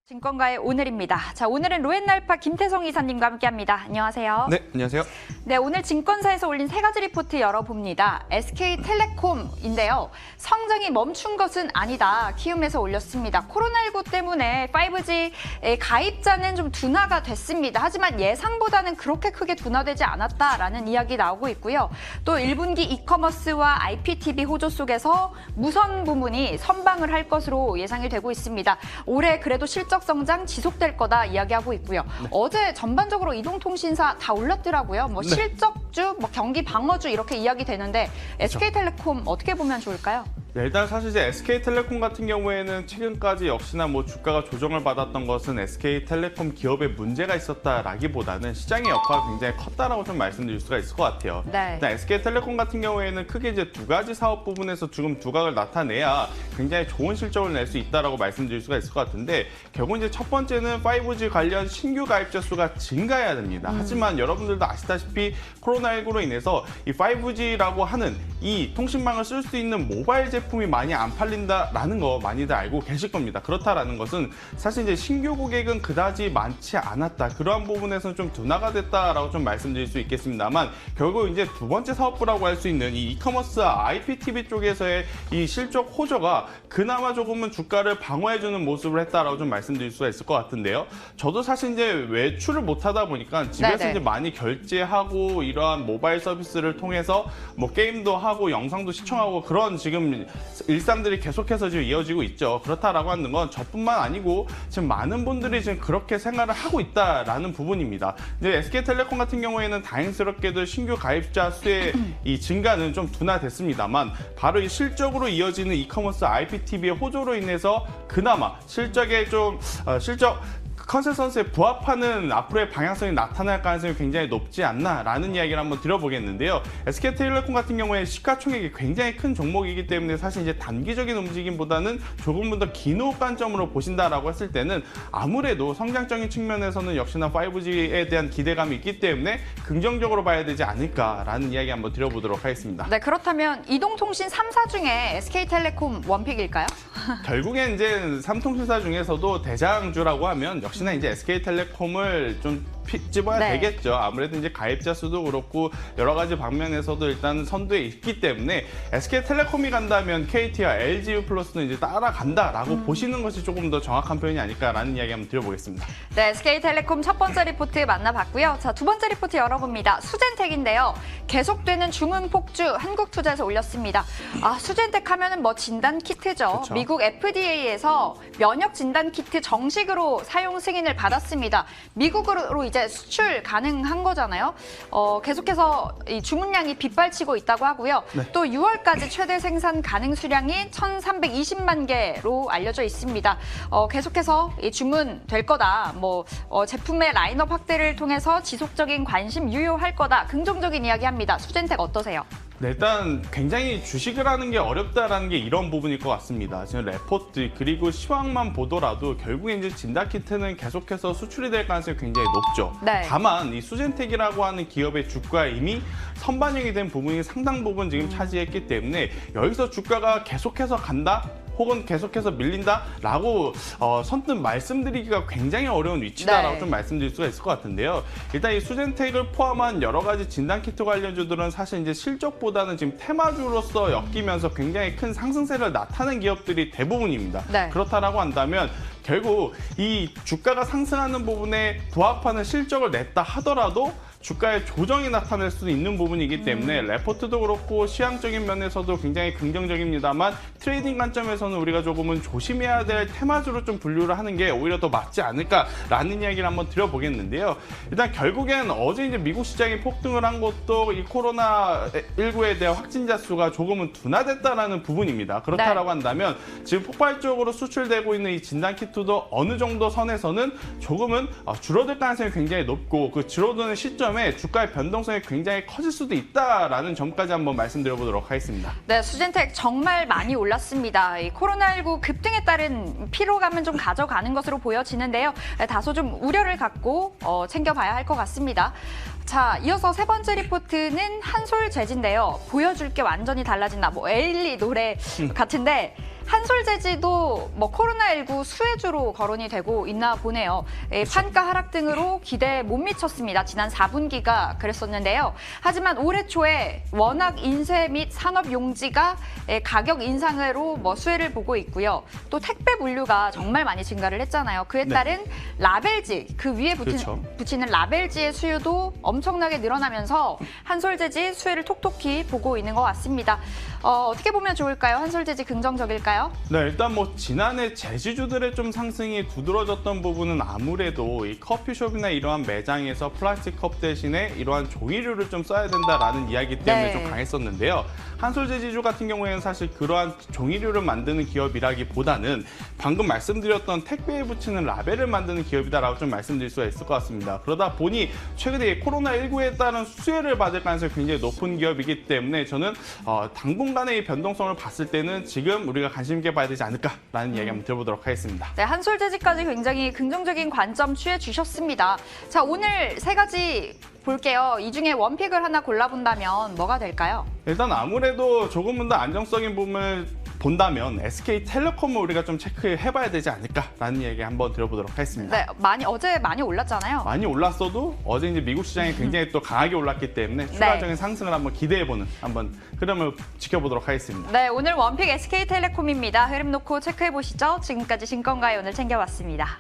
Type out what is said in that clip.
증권가의 오늘입니다. 자, 오늘은 로엔날파 김태성 이사님과 함께합니다. 안녕하세요. 네, 안녕하세요. 네, 오늘 증권사에서 올린 세 가지 리포트 열어봅니다. SK텔레콤인데요. 성장이 멈춘 것은 아니다. 키움에서 올렸습니다. 코로나19 때문에 5G 가입자는 좀 둔화가 됐습니다. 하지만 예상보다는 그렇게 크게 둔화되지 않았다라는 이야기 나오고 있고요. 또 1분기 이커머스와 IPTV 호조 속에서 무선 부문이 선방을 할 것으로 예상이 되고 있습니다. 올해 그래도 실적 성장 지속될 거다 이야기하고 있고요. 네. 어제 전반적으로 이동통신사 다 올랐더라고요. 뭐 네. 실적주, 뭐 경기 방어주 이렇게 이야기되는데 SK텔레콤 어떻게 보면 좋을까요? 네, 일단 사실 이제 SK텔레콤 같은 경우에는 최근까지 역시나 뭐 주가가 조정을 받았던 것은 SK텔레콤 기업에 문제가 있었다라기보다는 시장의 역할이 굉장히 컸다라고 좀 말씀드릴 수가 있을 것 같아요. 네. 일단 SK텔레콤 같은 경우에는 크게 이제 두 가지 사업 부분에서 지금 두각을 나타내야 굉장히 좋은 실적을 낼 수 있다라고 말씀드릴 수가 있을 것 같은데, 결국 이제 첫 번째는 5G 관련 신규 가입자 수가 증가해야 됩니다. 하지만 여러분들도 아시다시피 코로나19로 인해서 이 5G라고 하는 이 통신망을 쓸 수 있는 모바일 제품이 많이 안 팔린다라는 거 많이들 알고 계실 겁니다. 그렇다라는 것은 사실 이제 신규 고객은 그다지 많지 않았다. 그러한 부분에서는 좀 둔화가 됐다라고 좀 말씀드릴 수 있겠습니다만, 결국 이제 두 번째 사업부라고 할 수 있는 이 이커머스 IPTV 쪽에서의 이 실적 호조가 그나마 조금은 주가를 방어해주는 모습을 했다라고 좀 말씀드릴 수가 있을 것 같은데요. 저도 사실 이제 외출을 못하다 보니까 집에서 네네. 이제 많이 결제하고 이러한 모바일 서비스를 통해서 뭐 게임도 하고 영상도 시청하고 그런 지금 일상들이 계속해서 지금 이어지고 있죠. 그렇다라고 하는 건 저뿐만 아니고 지금 많은 분들이 지금 그렇게 생활을 하고 있다라는 부분입니다. 이제 SK텔레콤 같은 경우에는 다행스럽게도 신규 가입자 수의 이 증가는 좀 둔화됐습니다만, 바로 이 실적으로 이어지는 이커머스 IPTV의 호조로 인해서 그나마 실적에 좀 실적 컨센서스에 부합하는 앞으로의 방향성이 나타날 가능성이 굉장히 높지 않나라는 이야기를 한번 드려보겠는데요. SK텔레콤 같은 경우에 시가총액이 굉장히 큰 종목이기 때문에 사실 이제 단기적인 움직임보다는 조금은 더 긴 호흡 관점으로 보신다라고 했을 때는 아무래도 성장적인 측면에서는 역시나 5G에 대한 기대감이 있기 때문에 긍정적으로 봐야 되지 않을까라는 이야기 한번 드려보도록 하겠습니다. 네, 그렇다면 이동통신 3사 중에 SK텔레콤 원픽일까요? 결국엔 이제 삼통신사 중에서도 대장주라고 하면 역시나 이제 SK텔레콤을 좀 집어야 네. 되겠죠. 아무래도 이제 가입자 수도 그렇고 여러 가지 방면에서도 일단 선두에 있기 때문에 SK텔레콤이 간다면 KT와 LGU+는 이제 따라간다라고 보시는 것이 조금 더 정확한 표현이 아닐까라는 이야기 한번 드려보겠습니다. 네, SK텔레콤 첫 번째 리포트 만나봤고요. 자, 두 번째 리포트 열어봅니다. 수젠텍인데요. 계속되는 주문 폭주 한국투자에서 올렸습니다. 아, 수젠텍 하면은 뭐 진단 키트죠. 그쵸. 미국 FDA에서 면역 진단 키트 정식으로 사용 승인을 받았습니다. 미국으로 이제 수출 가능한 거잖아요. 계속해서 이 주문량이 빗발치고 있다고 하고요. 네. 또 6월까지 최대 생산 가능 수량이 1,320만 개로 알려져 있습니다. 계속해서 이 주문 될 거다. 뭐 제품의 라인업 확대를 통해서 지속적인 관심 유효할 거다. 긍정적인 이야기합니다. 수젠텍 어떠세요? 네, 일단 굉장히 주식을 하는 게 어렵다라는 게 이런 부분일 것 같습니다. 지금 레포트 그리고 시황만 보더라도 결국에 이제 진단키트는 계속해서 수출이 될 가능성이 굉장히 높죠. 네. 다만 이 수젠텍이라고 하는 기업의 주가에 이미 선반영이 된 부분이 상당 부분 지금 차지했기 때문에 여기서 주가가 계속해서 간다? 혹은 계속해서 밀린다라고 선뜻 말씀드리기가 굉장히 어려운 위치다라고 네. 좀 말씀드릴 수가 있을 것 같은데요. 일단 이 수젠텍을 포함한 여러 가지 진단키트 관련주들은 사실 이제 실적보다는 지금 테마주로서 엮이면서 굉장히 큰 상승세를 나타낸 기업들이 대부분입니다. 네. 그렇다라고 한다면 결국 이 주가가 상승하는 부분에 부합하는 실적을 냈다 하더라도 주가의 조정이 나타날 수도 있는 부분이기 때문에 레포트도 그렇고 시향적인 면에서도 굉장히 긍정적입니다만, 트레이딩 관점에서는 우리가 조금은 조심해야 될 테마주로 좀 분류를 하는 게 오히려 더 맞지 않을까라는 이야기를 한번 드려보겠는데요. 일단 결국엔 어제 이제 미국 시장이 폭등을 한 것도 이 코로나19에 대한 확진자 수가 조금은 둔화됐다라는 부분입니다. 그렇다라고 한다면 지금 폭발적으로 수출되고 있는 이 진단키트도 어느 정도 선에서는 조금은 줄어들 가능성이 굉장히 높고, 그 줄어드는 시점에 주가의 변동성이 굉장히 커질 수도 있다라는 점까지 한번 말씀드려보도록 하겠습니다. 네, 수젠텍 정말 많이 올랐습니다. 이 코로나19 급등에 따른 피로감은 좀 가져가는 것으로 보여지는데요. 다소 좀 우려를 갖고 챙겨봐야 할 것 같습니다. 자, 이어서 세 번째 리포트는 한솔 재즈인데요. 보여줄 게 완전히 달라진다. 뭐 에일리 노래 같은데 한솔재지도 뭐 코로나19 수혜주로 거론이 되고 있나 보네요. 판가 하락 등으로 기대에 못 미쳤습니다. 지난 4분기가 그랬었는데요. 하지만 올해 초에 워낙 인쇄 및 산업 용지가 가격 인상으로 뭐 수혜를 보고 있고요. 또 택배 물류가 정말 많이 증가를 했잖아요. 그에 따른 라벨지, 그 위에 붙이는 라벨지의 수요도 엄청나게 늘어나면서 한솔재지 수혜를 톡톡히 보고 있는 것 같습니다. 어떻게 보면 좋을까요? 한솔재지 긍정적일까요? 네, 일단 뭐 지난해 제지주들의 좀 상승이 두드러졌던 부분은 아무래도 이 커피숍이나 이러한 매장에서 플라스틱 컵 대신에 이러한 종이류를 좀 써야 된다라는 이야기 때문에 좀 강했었는데요. 한솔재지주 같은 경우에는 사실 그러한 종이류를 만드는 기업이라기보다는 방금 말씀드렸던 택배에 붙이는 라벨을 만드는 기업이다라고 좀 말씀드릴 수가 있을 것 같습니다. 그러다 보니 최근에 코로나19에 따른 수혜를 받을 가능성이 굉장히 높은 기업이기 때문에 저는 당분간의 이 변동성을 봤을 때는 지금 우리가 관심 있게 봐야 되지 않을까라는 이야기 한번 들어보도록 하겠습니다. 네, 한솔재지까지 굉장히 긍정적인 관점 취해 주셨습니다. 자, 오늘 세 가지 볼게요. 이 중에 원픽을 하나 골라본다면 뭐가 될까요? 일단 아무래도 조금은 더 안정적인 부분을 본다면 SK텔레콤을 우리가 좀 체크해봐야 되지 않을까라는 얘기 한번 들어보도록 하겠습니다. 네, 어제 많이 올랐잖아요. 많이 올랐어도 어제 이제 미국 시장이 굉장히 또 강하게 올랐기 때문에 추가적인 상승을 한번 기대해보는 한번 흐름을 지켜보도록 하겠습니다. 네, 오늘 원픽 SK텔레콤입니다. 흐름 놓고 체크해 보시죠. 지금까지 증권가의 오늘 챙겨봤습니다.